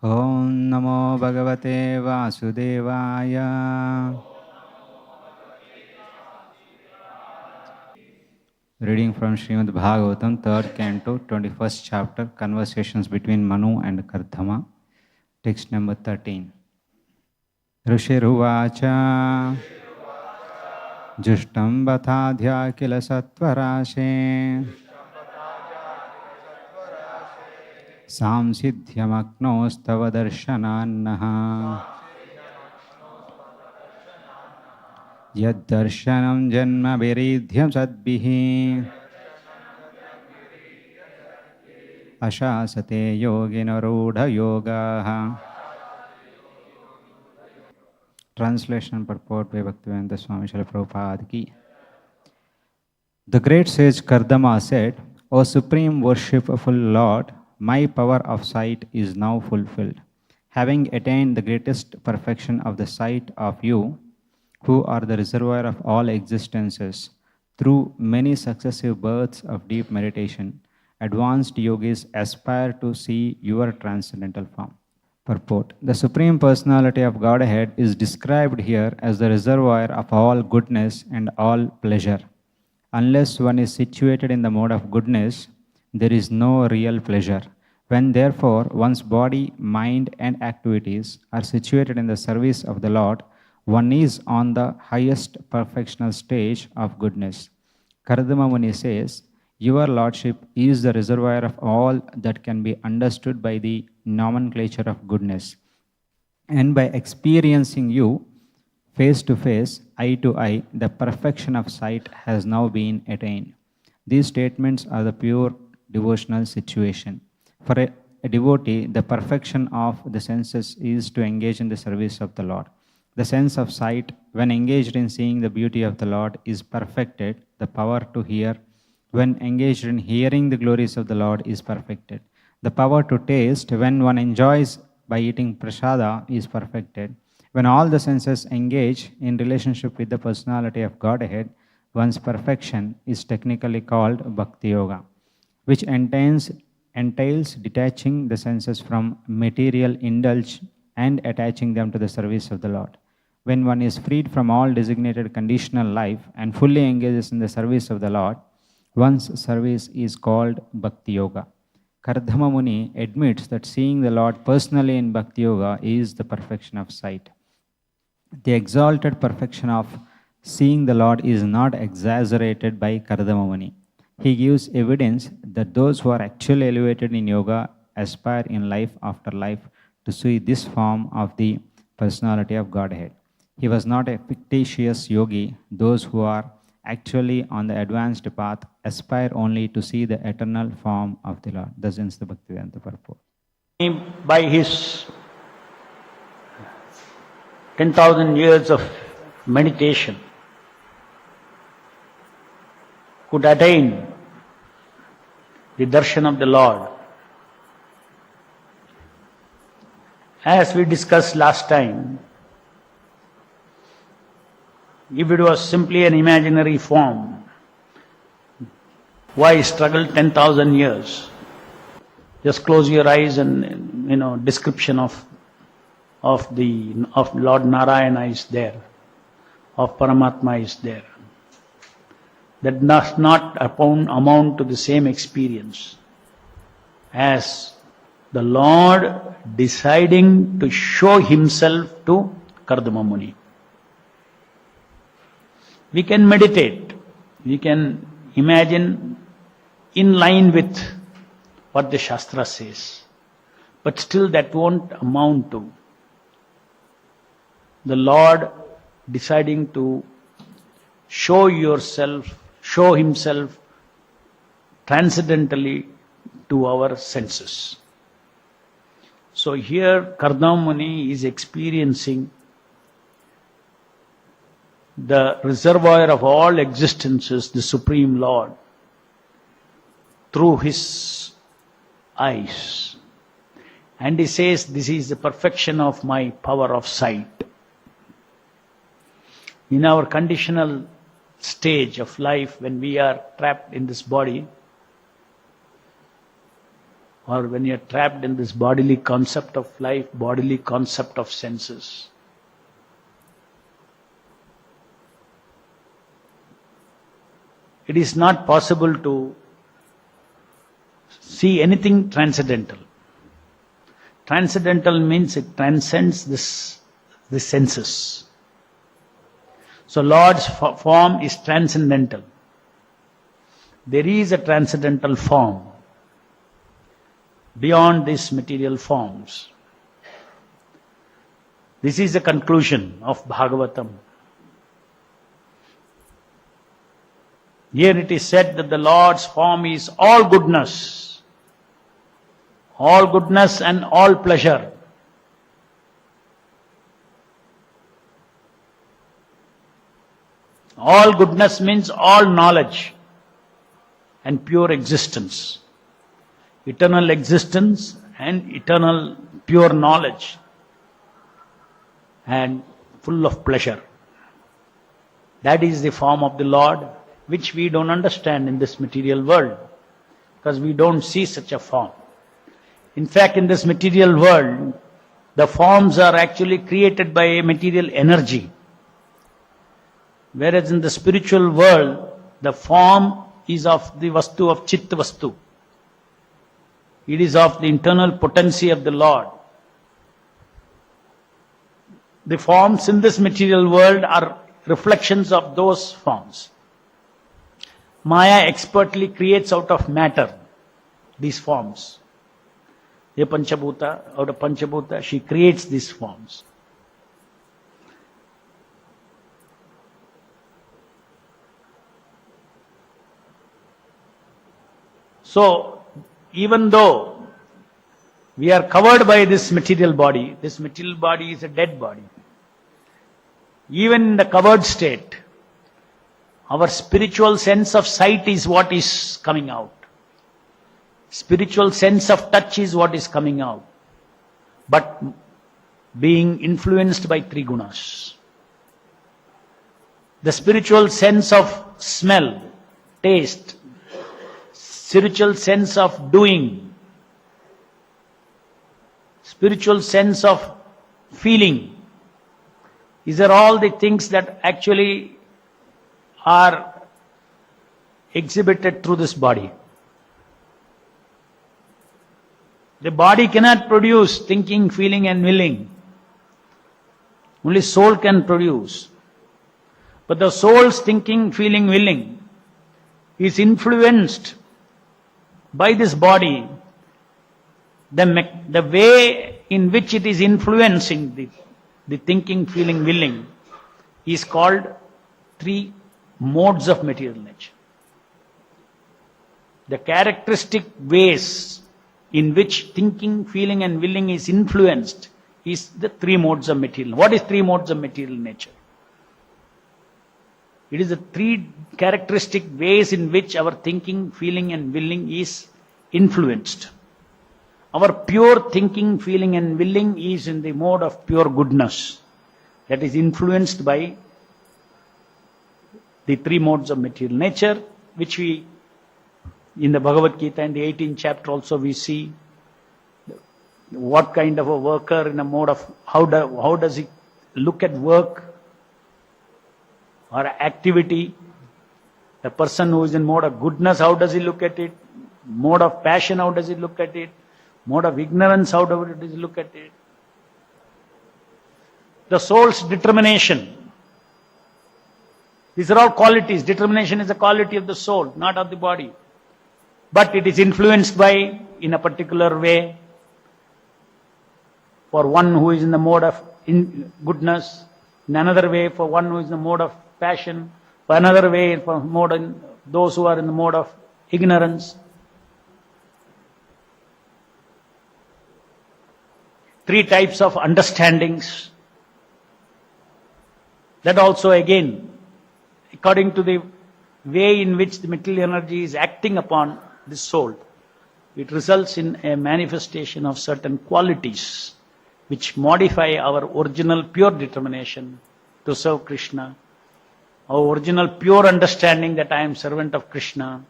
Om Namo Bhagavate Vasudevaya. Reading from Srimad Bhagavatam, 3rd Canto, 21st chapter, Conversations between Manu and Kardama. Text number 13. Rishiruvacha Jushtam Bhathadhya Kila Satvarashe Samsidhyamaknostava darshanannaha Yad darshanam janma viridhyam sadbihi Ashasate yogina rudha yogaha. Translation and purport by Bhaktivedanta Swami Srila Prabhupada ki. The great sage Kardama said, O Supreme Worshipful Lord, my power of sight is now fulfilled. Having attained the greatest perfection of the sight of you, who are the reservoir of all existences, through many successive births of deep meditation, advanced yogis aspire to see your transcendental form. Purport. The Supreme Personality of Godhead is described here as the reservoir of all goodness and all pleasure. Unless one is situated in the mode of goodness, there is no real pleasure. When therefore one's body, mind and activities are situated in the service of the Lord, one is on the highest perfectional stage of goodness. Kardama Muni says, your Lordship is the reservoir of all that can be understood by the nomenclature of goodness. And by experiencing you face to face, eye to eye, the perfection of sight has now been attained. These statements are the pure devotional situation. For a devotee, the perfection of the senses is to engage in the service of the Lord. The sense of sight, when engaged in seeing the beauty of the Lord, is perfected. The power to hear, when engaged in hearing the glories of the Lord, is perfected. The power to taste, when one enjoys by eating prasada, is perfected. When all the senses engage in relationship with the personality of Godhead, one's perfection is technically called Bhakti Yoga, which entails detaching the senses from material indulge and attaching them to the service of the Lord. When one is freed from all designated conditional life and fully engages in the service of the Lord, one's service is called Bhakti Yoga. Kardama Muni admits that seeing the Lord personally in Bhakti Yoga is the perfection of sight. The exalted perfection of seeing the Lord is not exaggerated by Kardama Muni. He gives evidence that those who are actually elevated in yoga aspire in life after life to see this form of the personality of Godhead. He was not a fictitious yogi. Those who are actually on the advanced path aspire only to see the eternal form of the Lord. Thus ends the Bhaktivedanta purport. By his 10,000 years of meditation, could attain the darshan of the Lord. As we discussed last time, if it was simply an imaginary form, why struggle 10,000 years? Just close your eyes and, description of Lord Narayana is there, of Paramatma is there. That does not amount to the same experience as the Lord deciding to show himself to Kardama Muni. We can meditate, we can imagine in line with what the Shastra says, but still that won't amount to the Lord deciding to show himself transcendentally to our senses. So here Kardama Muni is experiencing the reservoir of all existences, the Supreme Lord, through his eyes. And he says, this is the perfection of my power of sight. In our conditional stage of life, when we are trapped in this body, or when you're trapped in this bodily concept of life, bodily concept of senses. It is not possible to see anything transcendental. Transcendental means it transcends the senses. So Lord's form is transcendental. There is a transcendental form beyond these material forms. This is the conclusion of Bhagavatam. Here it is said that the Lord's form is all goodness and all pleasure. All goodness means all knowledge and pure existence. Eternal existence and eternal pure knowledge and full of pleasure. That is the form of the Lord, which we don't understand in this material world, because we don't see such a form. In fact, in this material world, the forms are actually created by a material energy. Whereas in the spiritual world, the form is of the vastu of Chit Vastu. It is of the internal potency of the Lord. The forms in this material world are reflections of those forms. Maya expertly creates out of matter these forms. The Panchabhuta, out of Panchabhuta, she creates these forms. So, even though we are covered by this material body is a dead body. Even in the covered state, our spiritual sense of sight is what is coming out. Spiritual sense of touch is what is coming out. But being influenced by three gunas. The spiritual sense of smell, taste, spiritual sense of doing, spiritual sense of feeling. These are all the things that actually are exhibited through this body. The body cannot produce thinking, feeling and willing. Only soul can produce. But the soul's thinking, feeling, willing is influenced by this body. The way in which it is influencing the thinking, feeling, willing is called three modes of material nature. The characteristic ways in which thinking, feeling and willing is influenced is the three modes of material. What is three modes of material nature? It is the three characteristic ways in which our thinking, feeling and willing is influenced. Our pure thinking, feeling and willing is in the mode of pure goodness, that is influenced by the three modes of material nature, which we, in the Bhagavad Gita in the 18th chapter also we see what kind of a worker in a mode of, how does he look at work or activity. The person who is in mode of goodness, how does he look at it? Mode of passion, how does he look at it? Mode of ignorance, how does he look at it? The soul's determination. These are all qualities. Determination is a quality of the soul, not of the body. But it is influenced by, in a particular way, for one who is in the mode of goodness, in another way for one who is in the mode of passion, for another way for those who are in the mode of ignorance. Three types of understandings. That also again, according to the way in which the material energy is acting upon the soul, it results in a manifestation of certain qualities which modify our original pure determination to serve Krishna, our original pure understanding that I am servant of Krishna,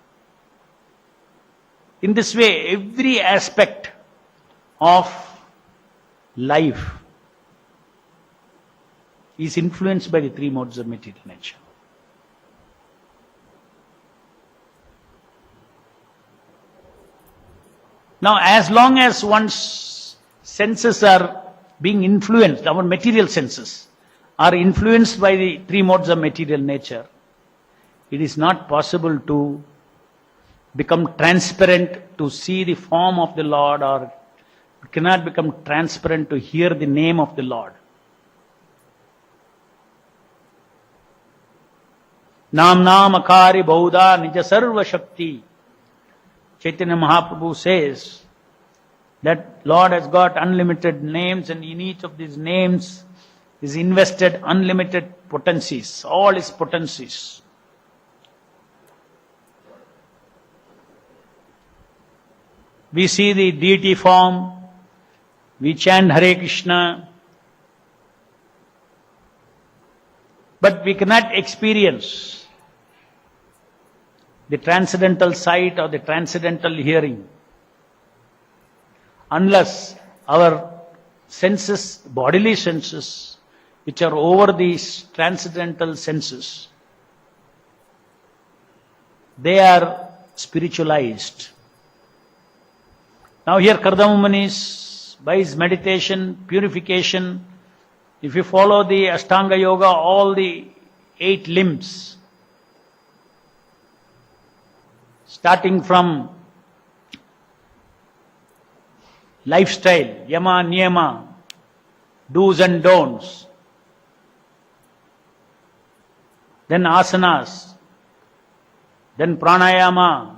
In this way, every aspect of life is influenced by the three modes of material nature. Now, as long as one's senses are being influenced, our material senses are influenced by the three modes of material nature, it is not possible to become transparent to see the form of the Lord, or it cannot become transparent to hear the name of the Lord. Nam Nam Akari Bauda Nija Sarva Shakti. Chaitanya Mahaprabhu says that Lord has got unlimited names, and in each of these names is invested unlimited potencies, all his potencies. We see the deity form, we chant Hare Krishna, but we cannot experience the transcendental sight or the transcendental hearing unless our senses, bodily senses, which are over these transcendental senses, they are spiritualized. Now here Kardama Muni, by his meditation, purification, if you follow the Ashtanga Yoga, all the 8 limbs, starting from lifestyle, yama, niyama, do's and don'ts, then asanas, then pranayama,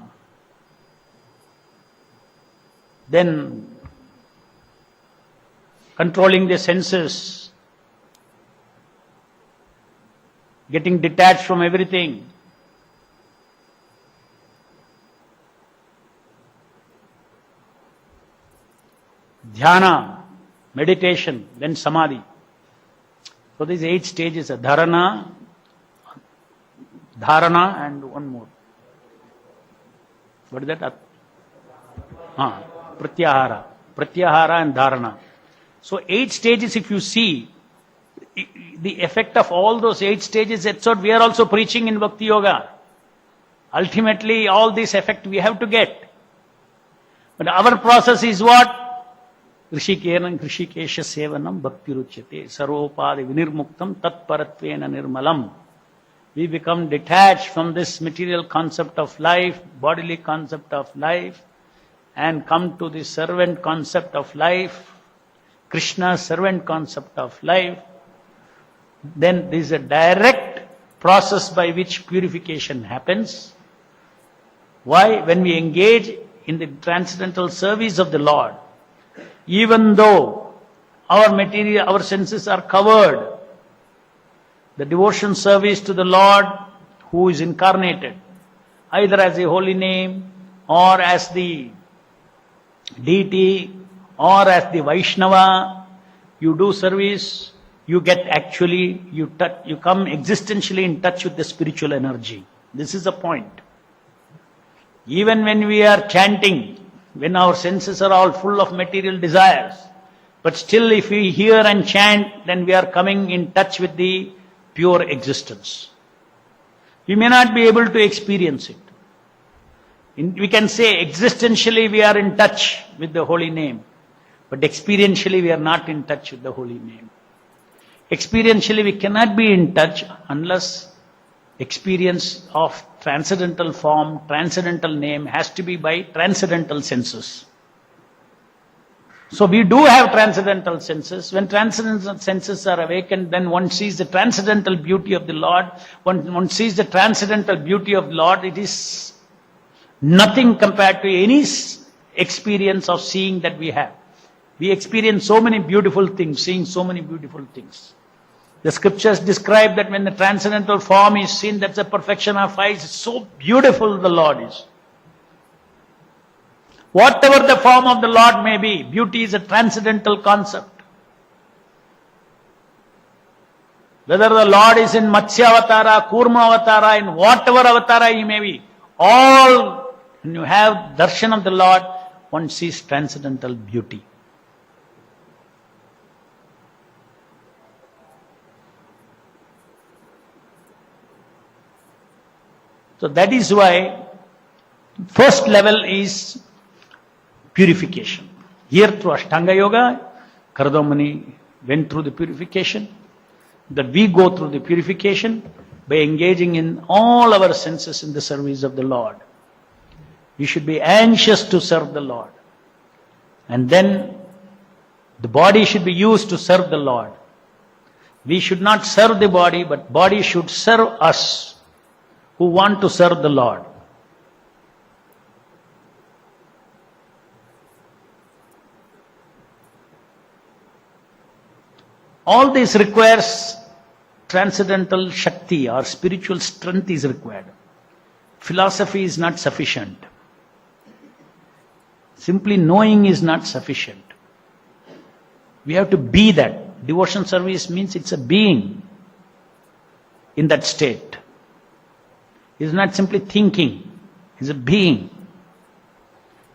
then controlling the senses, getting detached from everything. Dhyana, meditation, then samadhi. So these 8 stages are dharana, and one more. What is that? Pratyahara. Pratyahara and dharana. So 8 stages, if you see, the effect of all those 8 stages, that's what we are also preaching in Bhakti Yoga. Ultimately, all this effect we have to get. But our process is what? Rishikeranam Rishikesha Sevanam Bhakti Ruchyate Sarvopadi Vinirmuktam Tat Paratvena Nirmalam. We become detached from this material concept of life, bodily concept of life, and come to the servant concept of life, Krishna's servant concept of life. Then there is a direct process by which purification happens. Why? When we engage in the transcendental service of the Lord, even though our senses are covered, the devotion service to the Lord who is incarnated, either as a holy name or as the deity or as the Vaishnava, you do service, you get actually, you come existentially in touch with the spiritual energy. This is the point. Even when we are chanting, when our senses are all full of material desires, but still if we hear and chant, then we are coming in touch with the pure existence. We may not be able to experience it. We can say existentially we are in touch with the holy name, but experientially we are not in touch with the holy name. Experientially we cannot be in touch unless experience of transcendental form, transcendental name has to be by transcendental senses. So we do have transcendental senses. When transcendental senses are awakened, then one sees the transcendental beauty of the Lord. One sees the transcendental beauty of the Lord. It is nothing compared to any experience of seeing that we have. We experience so many beautiful things, seeing so many beautiful things. The scriptures describe that when the transcendental form is seen, that's the perfection of eyes. It's so beautiful the Lord is. Whatever the form of the Lord may be, beauty is a transcendental concept. Whether the Lord is in Matsya Avatara, Kurma Avatara, in whatever Avatara he may be, all When you have darshan of the Lord, one sees transcendental beauty. So that is why first level is purification. Here through Ashtanga Yoga, Karadamani went through the purification. That we go through the purification by engaging in all our senses in the service of the Lord. We should be anxious to serve the Lord. And then the body should be used to serve the Lord. We should not serve the body, but body should serve us who want to serve the Lord. All this requires transcendental Shakti or spiritual strength is required. Philosophy is not sufficient. Simply knowing is not sufficient. We have to be that. Devotion service means it's a being in that state. It's not simply thinking, it's a being.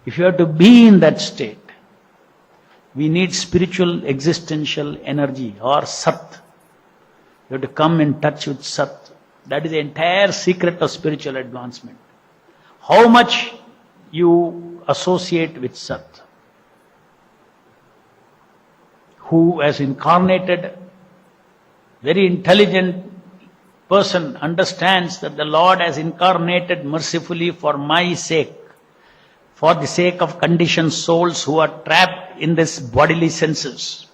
If you have to be in that state, we need spiritual existential energy or Sat. You have to come in touch with Sat. That is the entire secret of spiritual advancement. How much you associate with Sat, who has incarnated, very intelligent person understands that the Lord has incarnated mercifully for my sake, for the sake of conditioned souls who are trapped in this bodily senses.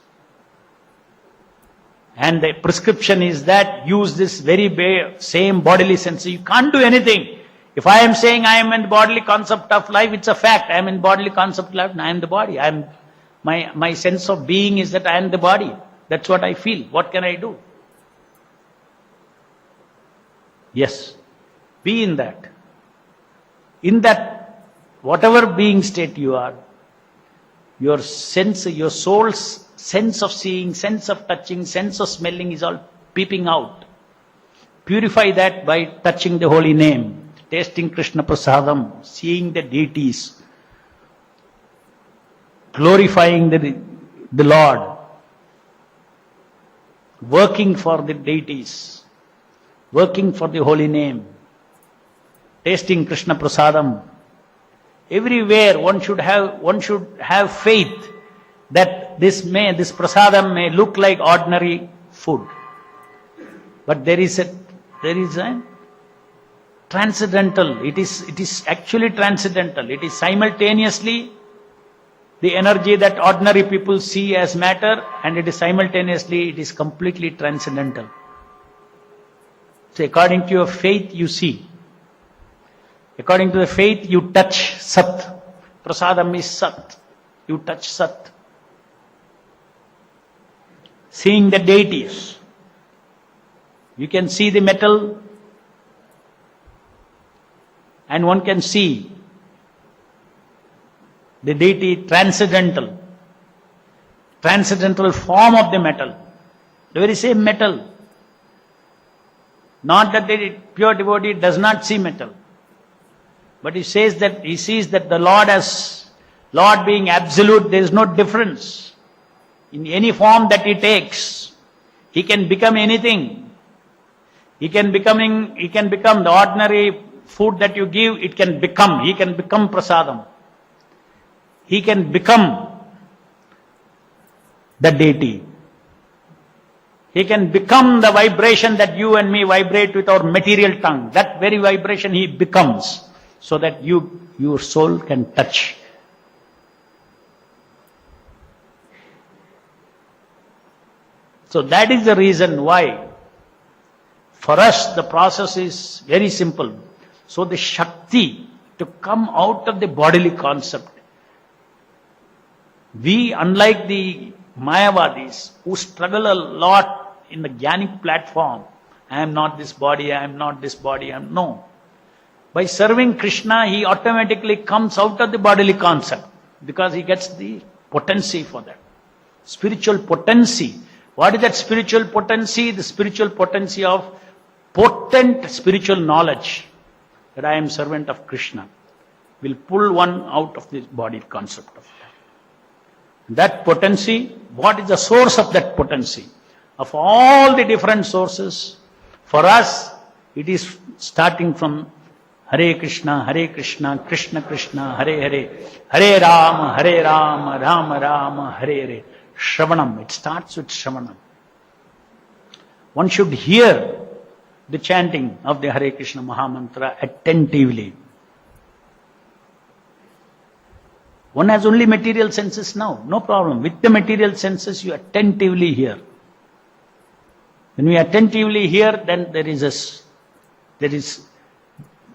And the prescription is that use this very same bodily sense. You can't do anything. If I am saying I am in the bodily concept of life, it's a fact. I am in bodily concept of life and I am the body. My sense of being is that I am the body. That's what I feel. What can I do? Yes, be in that. In that, whatever being state you are, your sense, your soul's sense of seeing, sense of touching, sense of smelling is all peeping out. Purify that by touching the holy name, tasting Krishna Prasadam, seeing the deities, glorifying the Lord, working for the deities, working for the holy name, tasting Krishna Prasadam. Everywhere one should have faith that this prasadam may look like ordinary food. But there is a transcendental. It is actually transcendental. It is simultaneously the energy that ordinary people see as matter, and it is completely transcendental. So according to your faith you see. According to the faith you touch Sat. Prasadam is Sat. You touch Sat. Seeing the deities. You can see the metal and one can see the deity transcendental form of the metal. The very same metal. Not that the pure devotee does not see metal. But he sees that the Lord being absolute, there is no difference. In any form that he takes, he can become anything. He can become the ordinary food that you give, he can become prasadam. He can become the deity. He can become the vibration that you and me vibrate with our material tongue. That very vibration he becomes, so that your soul can touch. So that is the reason why for us the process is very simple. So the Shakti to come out of the bodily concept. We, unlike the Mayavadis who struggle a lot in the Jnanic platform, I am not this body, I am not this body, I am no. By serving Krishna, he automatically comes out of the bodily concept because he gets the potency for that. Spiritual potency. What is that spiritual potency? The spiritual potency of potent spiritual knowledge that I am servant of Krishna. will pull one out of this body concept of life. That potency, what is the source of that potency? Of all the different sources, for us, it is starting from Hare Krishna, Krishna Krishna, Hare Hare, Hare Rama, Rama Rama, Hare Hare. Shravanam, it starts with Shravanam. One should hear the chanting of the Hare Krishna Mahamantra attentively. One has only material senses now, no problem. With the material senses, you attentively hear. When we attentively hear, then there is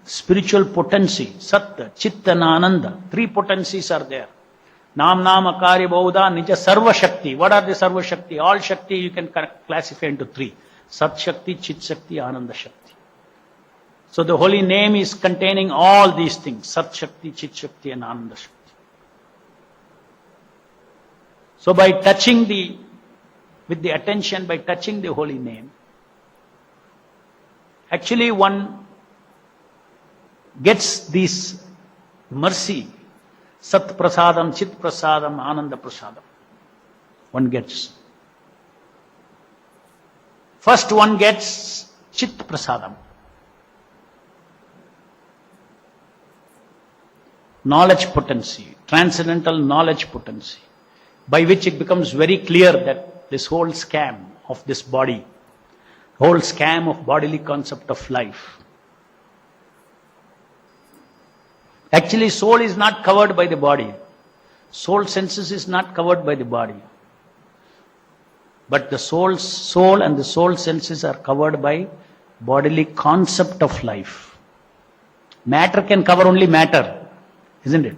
spiritual potency, Satta, Chitta, and Ananda. Three potencies are there. Nam, Akari, Bauda, Nija, Sarva Shakti. What are the Sarva Shakti? All Shakti you can classify into three. Sat Shakti, Chit Shakti, Ananda Shakti. So the holy name is containing all these things. Sat Shakti, Chit Shakti, and Ananda Shakti. So by touching with the attention, by touching the holy name, actually one gets this mercy, Sat Prasadam, Chit Prasadam, Ananda Prasadam. One gets. First one gets Chit Prasadam. Knowledge potency, transcendental knowledge potency, by which it becomes very clear that this whole scam of this body, whole scam of bodily concept of life. Actually, soul is not covered by the body. Soul senses is not covered by the body. But the soul and the soul senses are covered by bodily concept of life. Matter can cover only matter, isn't it?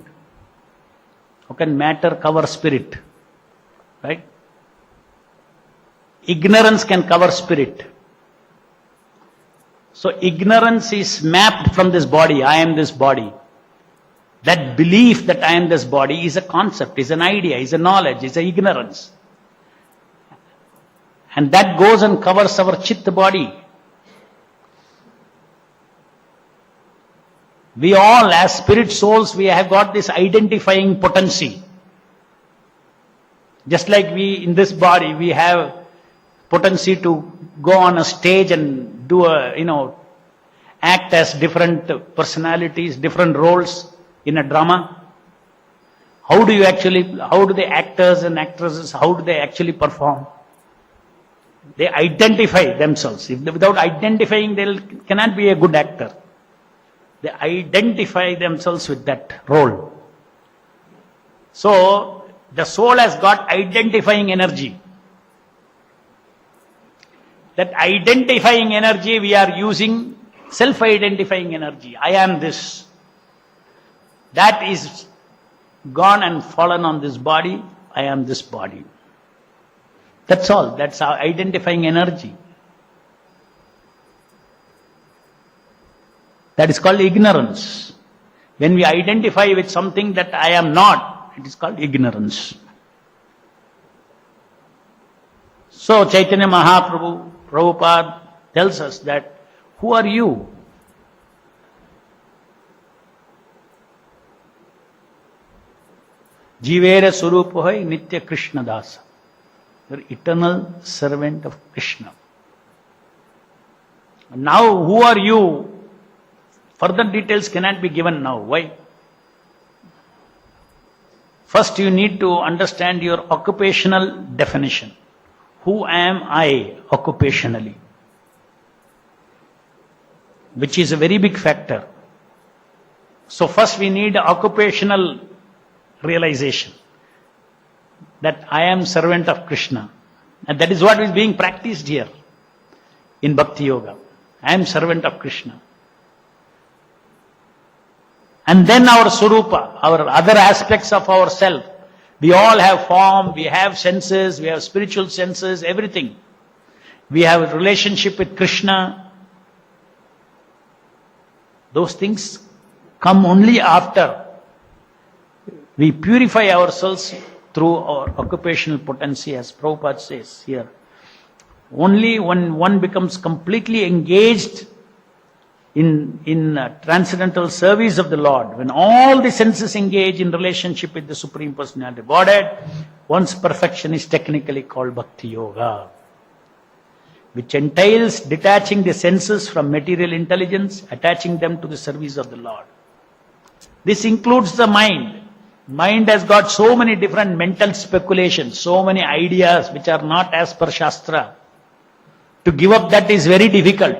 How can matter cover spirit? Right? Ignorance can cover spirit. So ignorance is mapped from this body. I am this body. That belief that I am this body is a concept, is an idea, is a knowledge, is an ignorance. And that goes and covers our chitta body. We all, as spirit souls, we have got this identifying potency. Just like we, in this body, we have potency to go on a stage and do act as different personalities, different roles in a drama. How do the actors and actresses, how do they actually perform? They identify themselves. Without identifying, they cannot be a good actor. They identify themselves with that role. So, the soul has got identifying energy. That identifying energy we are using, self-identifying energy. I am this. That is gone and fallen on this body. I am this body. That's all. That's our identifying energy. That is called ignorance. When we identify with something that I am not, it is called ignorance. So Chaitanya Mahaprabhu, Prabhupada tells us that, who are you? Jivera Surupohai Nitya Krishna Dasa. You're eternal servant of Krishna. Now, who are you? Further details cannot be given now. Why? First, you need to understand your occupational definition. Who am I occupationally? Which is a very big factor. So first we need occupational realization that I am servant of Krishna. And that is what is being practiced here in Bhakti Yoga. I am servant of Krishna. And then our Surupa, our other aspects of ourself. We all have form, we have senses, we have spiritual senses, everything. We have a relationship with Krishna. Those things come only after we purify ourselves through our occupational potency, as Prabhupada says here. Only when one becomes completely engaged in transcendental service of the Lord, when all the senses engage in relationship with the Supreme Personality of Godhead, one's perfection is technically called Bhakti Yoga, which entails detaching the senses from material intelligence, attaching them to the service of the Lord. This includes the mind. Mind has got so many different mental speculations, so many ideas which are not as per Shastra. To give up that is very difficult.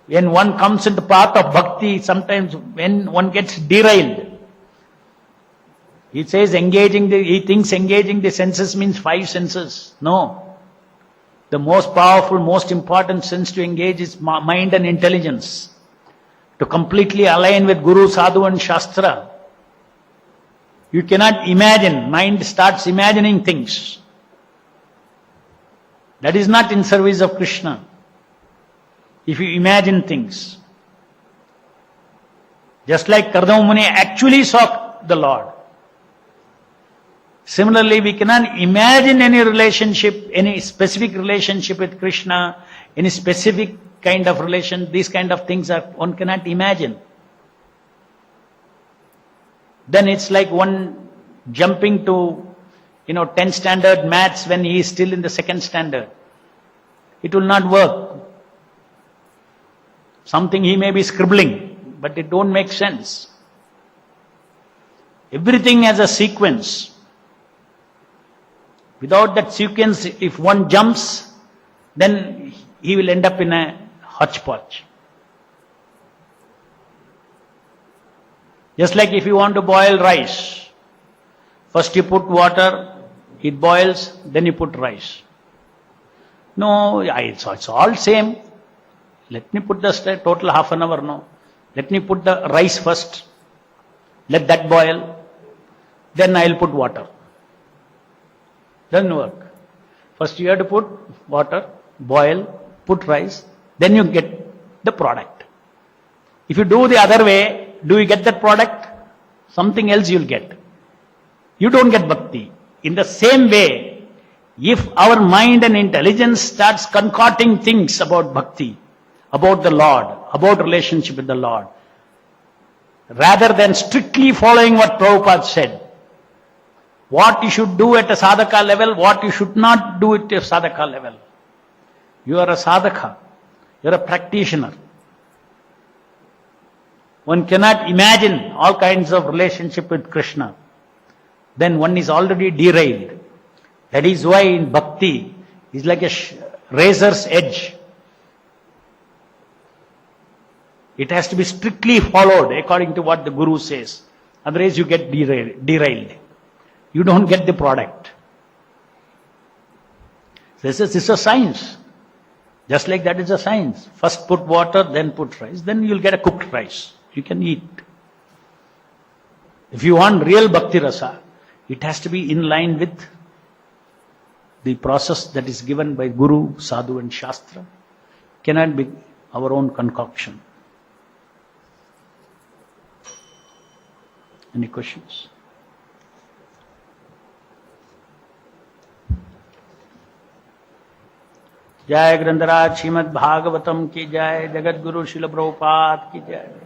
When one comes into path of bhakti, sometimes when one gets derailed, he thinks engaging the senses means 5 senses. No. The most powerful, most important sense to engage is mind and intelligence. To completely align with Guru, Sadhu and Shastra. You cannot imagine, mind starts imagining things. That is not in service of Krishna. If you imagine things. Just like Kardama Muni actually saw the Lord. Similarly, we cannot imagine any relationship, any specific relationship with Krishna, any specific kind of relation, these kind of things one cannot imagine. Then it's like one jumping to, 10 standard maths when he is still in the 2nd standard. It will not work. Something he may be scribbling, but it don't make sense. Everything has a sequence. Without that sequence, if one jumps, then he will end up in a hodgepodge. Just like if you want to boil rice, first you put water, it boils, then you put rice. No, it's all same. Let me put the total half an hour, no. Let me put the rice first. Let that boil. Then I'll put water. Doesn't work. First you have to put water, boil, put rice, then you get the product. If you do the other way, do you get that product? Something else you'll get. You don't get bhakti. In the same way, if our mind and intelligence starts concocting things about bhakti, about the Lord, about relationship with the Lord, rather than strictly following what Prabhupada said, what you should do at a sadhaka level, what you should not do at a sadhaka level. You are a sadhaka. You are a practitioner. One cannot imagine all kinds of relationship with Krishna. Then one is already derailed. That is why in bhakti, it's like a razor's edge. It has to be strictly followed according to what the Guru says. Otherwise you get derailed. You don't get the product. This is a science. Just like that is a science. First put water, then put rice. Then you'll get a cooked rice. You can eat. If you want real bhakti rasa, it has to be in line with the process that is given by Guru, Sadhu and Shastra. It cannot be our own concoction. Any questions? जय ग्रंथराज श्रीमद् भागवतम की जय, जगत गुरु श्रील प्रभुपाद की जय।